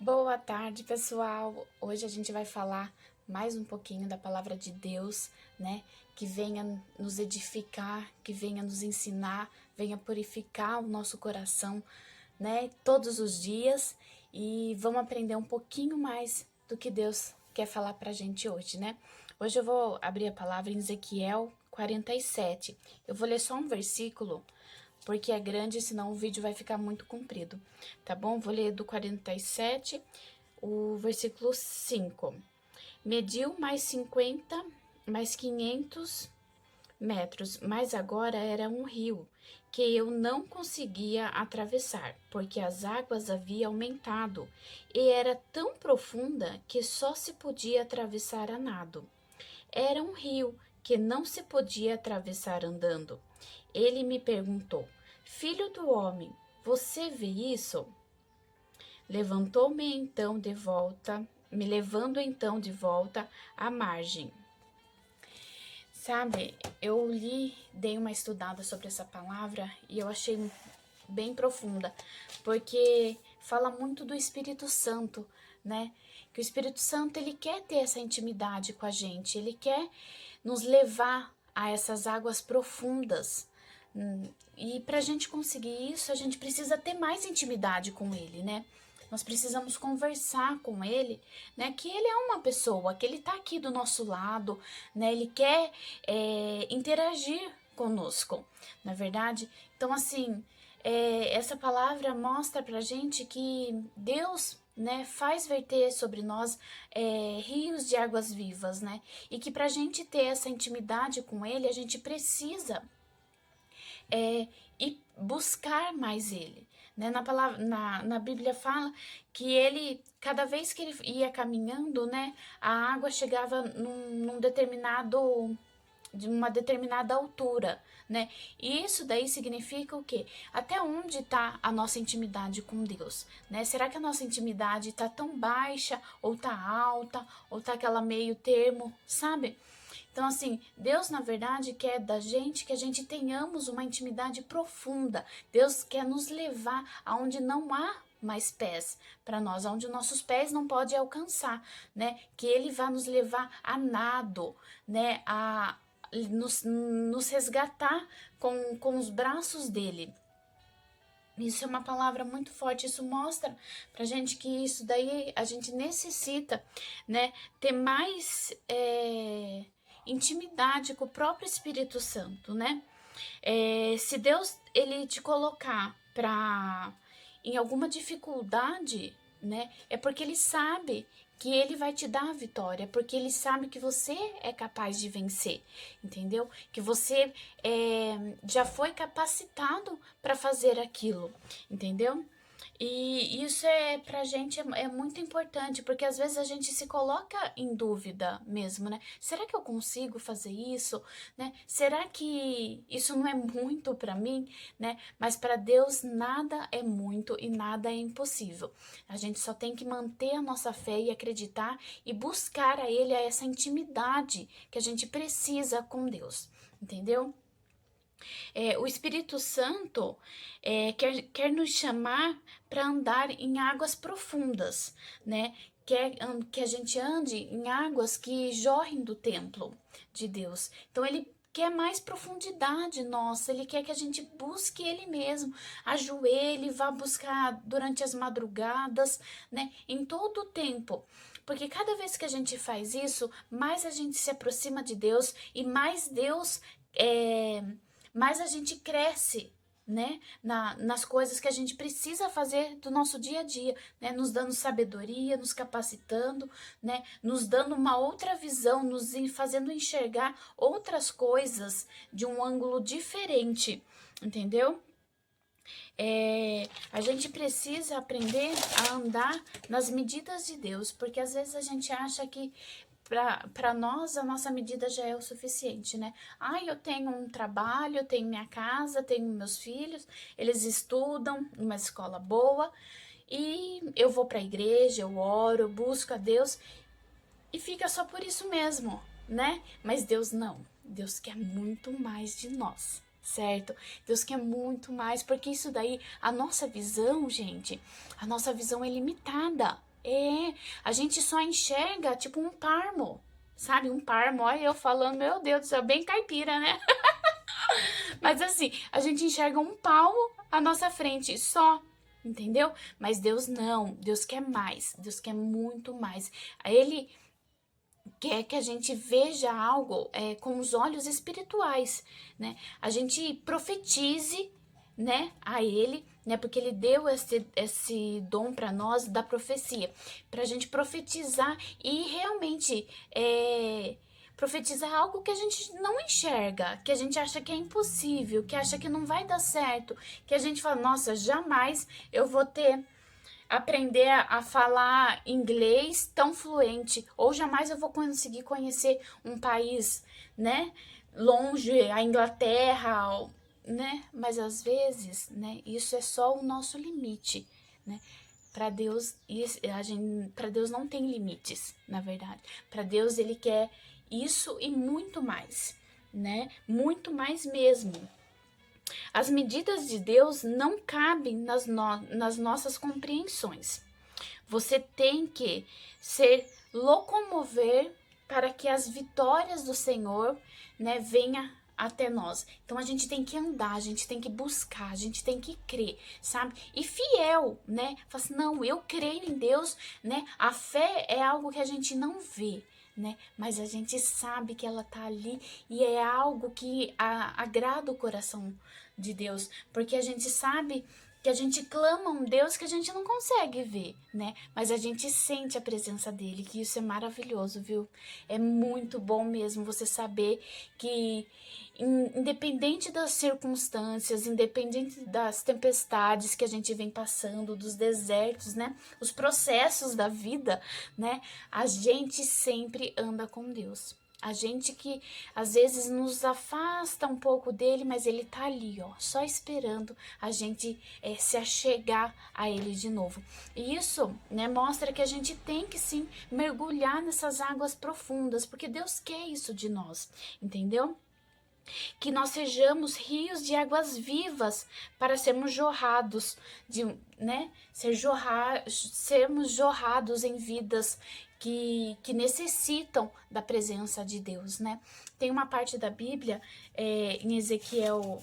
Boa tarde, pessoal. Hoje a gente vai falar mais um pouquinho da palavra de Deus, né? Que venha nos edificar, que venha nos ensinar, venha purificar o nosso coração, né? Todos os dias e vamos aprender um pouquinho mais do que Deus quer falar pra gente hoje, né? Hoje eu vou abrir a palavra em Ezequiel 47. Eu vou ler só um versículo porque é grande, senão o vídeo vai ficar muito comprido, tá bom? Vou ler do 47, o versículo 5. Mediu mais 50, mais 500 metros, mas agora era um rio que eu não conseguia atravessar, porque as águas haviam aumentado e era tão profunda que só se podia atravessar a nado. Era um rio que não se podia atravessar andando. Ele me perguntou: Filho do homem, você vê isso? Levantou-me então de volta, me levando então de volta à margem. Sabe, eu dei uma estudada sobre essa palavra e eu achei bem profunda, porque fala muito do Espírito Santo, né? Que o Espírito Santo, ele quer ter essa intimidade com a gente, ele quer nos levar a essas águas profundas. E para a gente conseguir isso, a gente precisa ter mais intimidade com ele, né? Nós precisamos conversar com ele, né? Que ele é uma pessoa, que ele tá aqui do nosso lado, né? Ele quer interagir conosco, na verdade. Então, assim, essa palavra mostra pra gente que Deus, né, faz verter sobre nós rios de águas vivas, né? E que pra gente ter essa intimidade com ele, a gente precisa e buscar mais ele. Né? Na Bíblia fala que ele, cada vez que ele ia caminhando, né, a água chegava de uma determinada altura, né? E isso daí significa o quê? Até onde está a nossa intimidade com Deus, né? Será que a nossa intimidade está tão baixa, ou está alta, ou está aquela meio termo, sabe? Então, assim, Deus, na verdade, quer da gente que a gente tenhamos uma intimidade profunda. Deus quer nos levar aonde não há mais pés para nós, aonde nossos pés não podem alcançar, né? Que Ele vai nos levar a nado, né? A nos resgatar com os braços dele. Isso é uma palavra muito forte, isso mostra pra gente que isso daí a gente necessita, né, ter mais intimidade com o próprio Espírito Santo, né? Se Deus ele te colocar em alguma dificuldade, né, é porque ele sabe que ele vai te dar a vitória, porque ele sabe que você é capaz de vencer, entendeu? Que você já foi capacitado para fazer aquilo, entendeu? E isso pra gente é muito importante, porque às vezes a gente se coloca em dúvida mesmo, né? Será que eu consigo fazer isso, né? Será que isso não é muito para mim, né? Mas para Deus nada é muito e nada é impossível. A gente só tem que manter a nossa fé e acreditar e buscar a Ele essa intimidade que a gente precisa com Deus, entendeu? O Espírito Santo quer nos chamar para andar em águas profundas, né? Quer que a gente ande em águas que jorrem do templo de Deus. Então, ele quer mais profundidade nossa, ele quer que a gente busque ele mesmo, ajoelhe, vá buscar durante as madrugadas, né? Em todo o tempo. Porque cada vez que a gente faz isso, mais a gente se aproxima de Deus e mais Deus mais a gente cresce, né, nas coisas que a gente precisa fazer do nosso dia a dia, né, nos dando sabedoria, nos capacitando, né, nos dando uma outra visão, fazendo enxergar outras coisas de um ângulo diferente, entendeu? A gente precisa aprender a andar nas medidas de Deus, porque às vezes a gente acha que para nós a nossa medida já é o suficiente, né? Ah, eu tenho um trabalho, eu tenho minha casa, tenho meus filhos, eles estudam numa escola boa e eu vou para a igreja, eu oro, eu busco a Deus e fica só por isso mesmo, né? Mas Deus não. Deus quer muito mais de nós, certo? Deus quer muito mais, porque isso daí, a nossa visão, gente, a nossa visão é limitada, A gente só enxerga tipo um parmo, sabe? Um parmo, olha eu falando, meu Deus do céu, bem caipira, né? Mas assim, a gente enxerga um palmo à nossa frente só, entendeu? Mas Deus não, Deus quer mais, Deus quer muito mais. Ele quer que a gente veja algo com os olhos espirituais, né? A gente profetize, né, a ele, né, porque ele deu esse dom para nós da profecia, para a gente profetizar e realmente profetizar algo que a gente não enxerga, que a gente acha que é impossível, que acha que não vai dar certo, que a gente fala, nossa, jamais eu vou ter aprender a falar inglês tão fluente, ou jamais eu vou conseguir conhecer um país, né, longe, a Inglaterra, né, mas às vezes, né, isso é só o nosso limite, né, para Deus, para Deus não tem limites, na verdade, para Deus ele quer isso e muito mais, né, muito mais mesmo. As medidas de Deus não cabem nas nossas compreensões. Você tem que se locomover para que as vitórias do Senhor, né, venha até nós. Então a gente tem que andar, a gente tem que buscar, a gente tem que crer, sabe? E fiel, né? Fala assim, não, eu creio em Deus, né? A fé é algo que a gente não vê, né? Mas a gente sabe que ela tá ali e é algo que agrada o coração de Deus, porque a gente sabe que a gente clama um Deus que a gente não consegue ver, né? Mas a gente sente a presença dele, que isso é maravilhoso, viu? É muito bom mesmo você saber que independente das circunstâncias, independente das tempestades que a gente vem passando, dos desertos, né? Os processos da vida, né? A gente sempre anda com Deus. A gente que às vezes nos afasta um pouco dele, mas ele tá ali, ó, só esperando a gente se achegar a ele de novo. E isso, né, mostra que a gente tem que sim mergulhar nessas águas profundas, porque Deus quer isso de nós, entendeu? Que nós sejamos rios de águas vivas para sermos jorrados, né? Sermos jorrados em vidas que necessitam da presença de Deus, né? Tem uma parte da Bíblia, em Ezequiel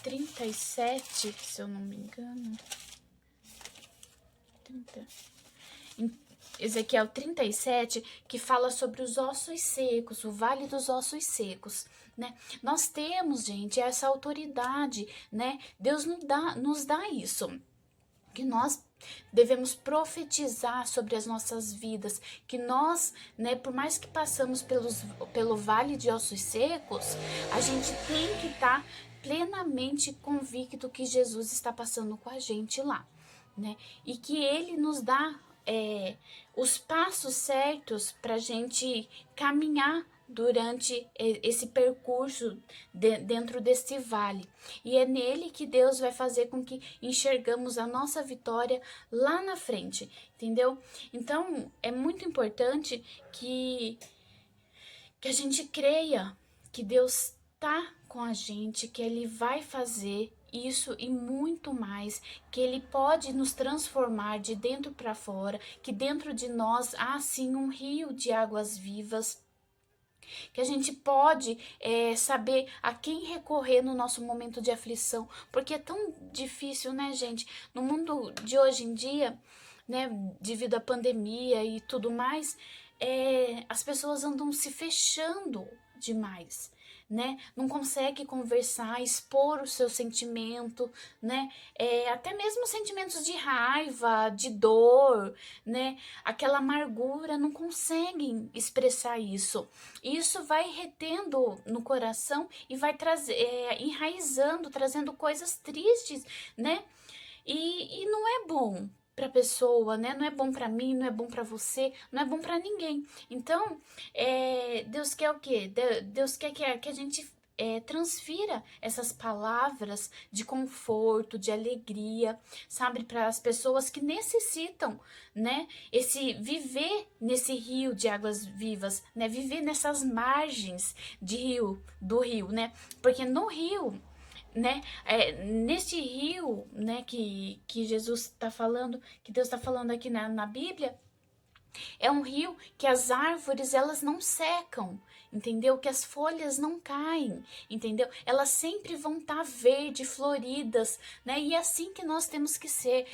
37, se eu não me engano, 30, em Ezequiel 37, que fala sobre os ossos secos, o vale dos ossos secos, né? Nós temos, gente, essa autoridade, né? Deus nos dá isso, que nós devemos profetizar sobre as nossas vidas, que nós, né, por mais que passamos pelo vale de ossos secos, a gente tem que estar plenamente convicto que Jesus está passando com a gente lá, né? E que ele nos dá os passos certos para a gente caminhar durante esse percurso dentro desse vale. E é nele que Deus vai fazer com que enxergamos a nossa vitória lá na frente, entendeu? Então, é muito importante que a gente creia que Deus tá com a gente, que Ele vai fazer isso e muito mais, que Ele pode nos transformar de dentro para fora, que dentro de nós há sim um rio de águas vivas, que a gente pode saber a quem recorrer no nosso momento de aflição, porque é tão difícil, né, gente? No mundo de hoje em dia, né, devido à pandemia e tudo mais, as pessoas andam se fechando demais, né? Não consegue conversar, expor o seu sentimento, né? Até mesmo sentimentos de raiva, de dor, né? Aquela amargura, não conseguem expressar isso. Isso vai retendo no coração e vai enraizando, trazendo coisas tristes, né? E não é bom para a pessoa, né? Não é bom para mim, não é bom para você, não é bom para ninguém. Então, Deus quer o quê? Deus quer que a gente transfira essas palavras de conforto, de alegria, sabe, para as pessoas que necessitam, né? Esse viver nesse rio de águas vivas, né? Viver nessas margens do rio, né? Porque no rio né? Neste rio, né, que Jesus está falando, que Deus está falando aqui na Bíblia, é um rio que as árvores elas não secam, entendeu? Que as folhas não caem, entendeu? Elas sempre vão estar verde, floridas, né? E é assim que nós temos que ser,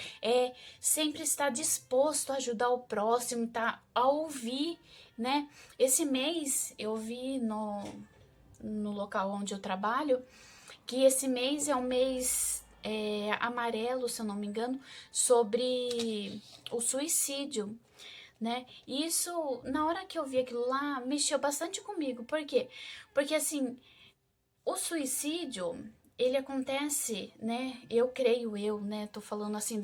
sempre estar disposto a ajudar o próximo, tá? A ouvir, né? Esse mês eu vi no local onde eu trabalho que esse mês é um mês amarelo, se eu não me engano, sobre o suicídio, né? E isso, na hora que eu vi aquilo lá, mexeu bastante comigo. Por quê? Porque, assim, o suicídio, ele acontece, né? Né? Tô falando, assim,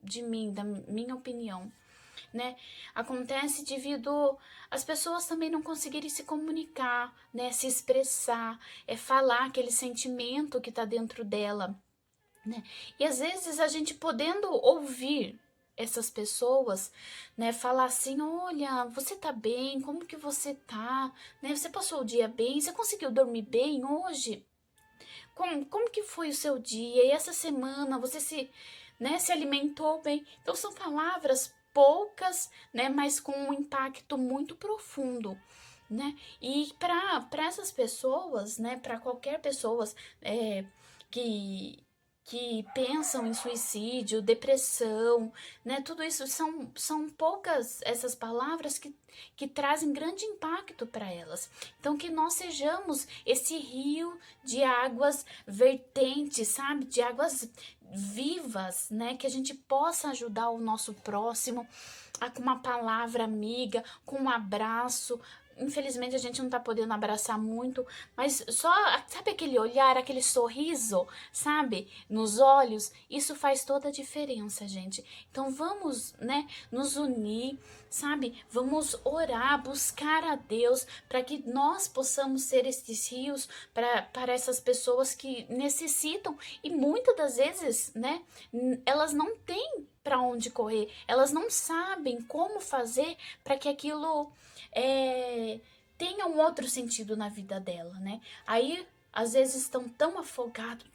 de mim, da minha opinião, né? Acontece devido as pessoas também não conseguirem se comunicar, né? Se expressar, falar aquele sentimento que tá dentro dela, né? E às vezes a gente podendo ouvir essas pessoas, né, falar assim, olha, você tá bem? Como que você tá? Né? Você passou o dia bem? Você conseguiu dormir bem hoje? Como que foi o seu dia? E essa semana você se alimentou bem? Então são palavras poucas, né, mas com um impacto muito profundo, né? E para essas pessoas, né, para qualquer pessoa é, que que pensam em suicídio, depressão, né? Tudo isso são poucas essas palavras que trazem grande impacto para elas. Então, que nós sejamos esse rio de águas vertentes, sabe? De águas vivas, né? Que a gente possa ajudar o nosso próximo com uma palavra amiga, com um abraço. Infelizmente a gente não tá podendo abraçar muito, mas só, sabe aquele olhar, aquele sorriso, sabe? Nos olhos, isso faz toda a diferença, gente. Então vamos, né, nos unir, sabe? Vamos orar, buscar a Deus para que nós possamos ser esses rios para essas pessoas que necessitam e muitas das vezes, né, elas não têm para onde correr, elas não sabem como fazer para que aquilo tenha um outro sentido na vida dela, né? Aí às vezes estão tão afogado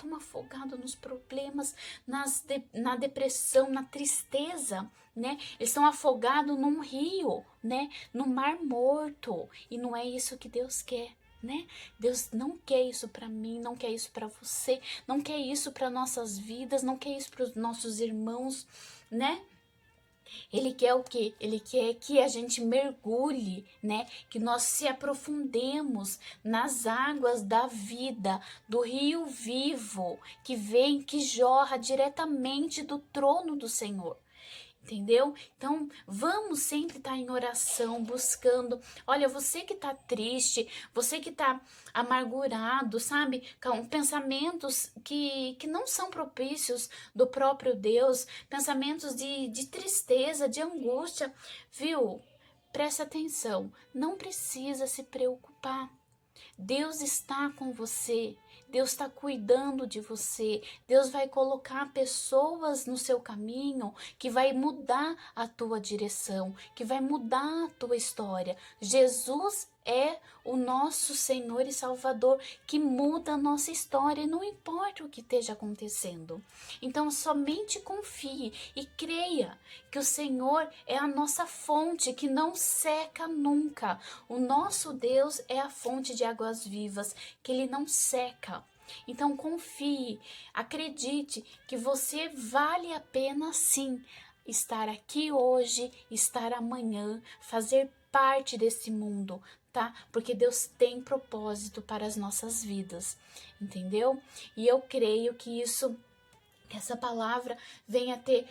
nos problemas, na depressão, na tristeza, né? Eles estão afogados num rio, né? No mar morto. E não é isso que Deus quer. Né? Deus não quer isso para mim, não quer isso para você, não quer isso para nossas vidas, não quer isso para os nossos irmãos, né? Ele quer o quê? Ele quer que a gente mergulhe, né? Que nós se aprofundemos nas águas da vida, do rio vivo, que vem, que jorra diretamente do trono do Senhor. Entendeu? Então, vamos sempre estar em oração, buscando. Olha, você que tá triste, você que tá amargurado, sabe? Com pensamentos que não são propícios do próprio Deus, pensamentos de tristeza, de angústia, viu? Presta atenção, não precisa se preocupar. Deus está com você, Deus está cuidando de você, Deus vai colocar pessoas no seu caminho que vai mudar a tua direção, que vai mudar a tua história. Jesus é o nosso Senhor e Salvador que muda a nossa história, não importa o que esteja acontecendo. Então, somente confie e creia que o Senhor é a nossa fonte que não seca nunca. O nosso Deus é a fonte de águas vivas, que ele não seca. Então confie, acredite que você vale a pena sim estar aqui hoje, estar amanhã, fazer parte desse mundo, tá? Porque Deus tem propósito para as nossas vidas, entendeu? E eu creio que essa palavra venha ter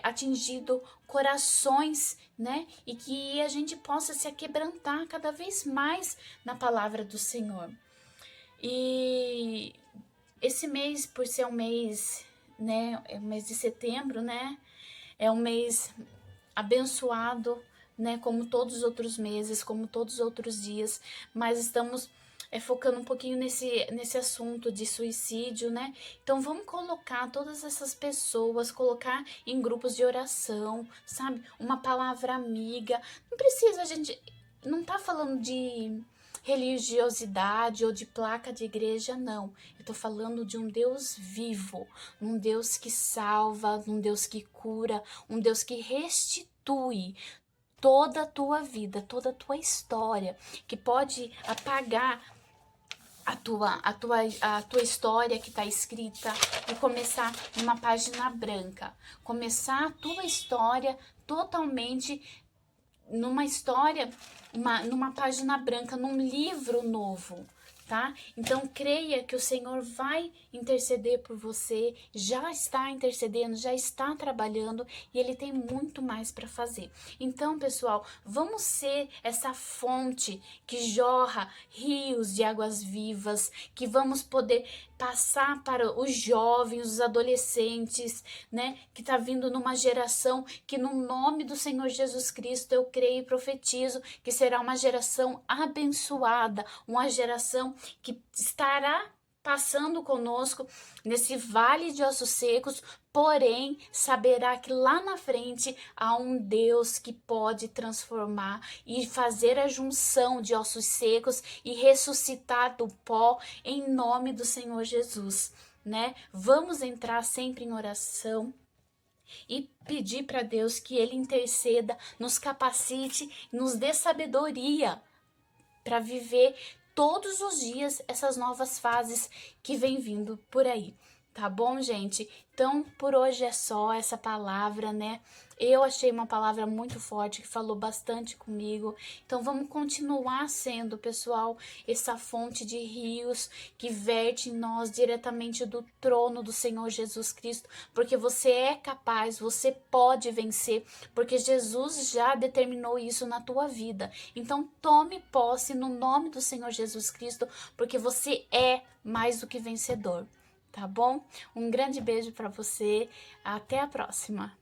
atingido corações, né? E que a gente possa se aquebrantar cada vez mais na palavra do Senhor. E esse mês, por ser um mês, né? É o mês de setembro, né? É um mês abençoado, né? Como todos os outros meses, como todos os outros dias, mas estamos focando um pouquinho nesse assunto de suicídio, né? Então vamos colocar todas essas pessoas, colocar em grupos de oração, sabe? Uma palavra amiga. Não precisa, a gente não tá falando religiosidade ou de placa de igreja, não. Eu tô falando de um Deus vivo, um Deus que salva, um Deus que cura, um Deus que restitui toda a tua vida, toda a tua história, que pode apagar a tua história que está escrita e começar numa página branca. Começar a tua história totalmente numa história, numa página branca, num livro novo, tá? Então creia que o Senhor vai interceder por você, já está intercedendo, já está trabalhando e Ele tem muito mais para fazer. Então, pessoal, vamos ser essa fonte que jorra rios de águas vivas, que vamos poder passar para os jovens, os adolescentes, né? Que tá vindo numa geração que no nome do Senhor Jesus Cristo eu creio e profetizo que será uma geração abençoada, uma geração que estará passando conosco nesse vale de ossos secos, porém saberá que lá na frente há um Deus que pode transformar e fazer a junção de ossos secos e ressuscitar do pó em nome do Senhor Jesus, né? Vamos entrar sempre em oração e pedir para Deus que Ele interceda, nos capacite, nos dê sabedoria para viver todos os dias essas novas fases que vem vindo por aí. Tá bom, gente? Então, por hoje é só essa palavra, né? Eu achei uma palavra muito forte, que falou bastante comigo. Então, vamos continuar sendo, pessoal, essa fonte de rios que verte em nós diretamente do trono do Senhor Jesus Cristo, porque você é capaz, você pode vencer, porque Jesus já determinou isso na tua vida. Então, tome posse no nome do Senhor Jesus Cristo, porque você é mais do que vencedor. Tá bom? Um grande beijo para você. Até a próxima.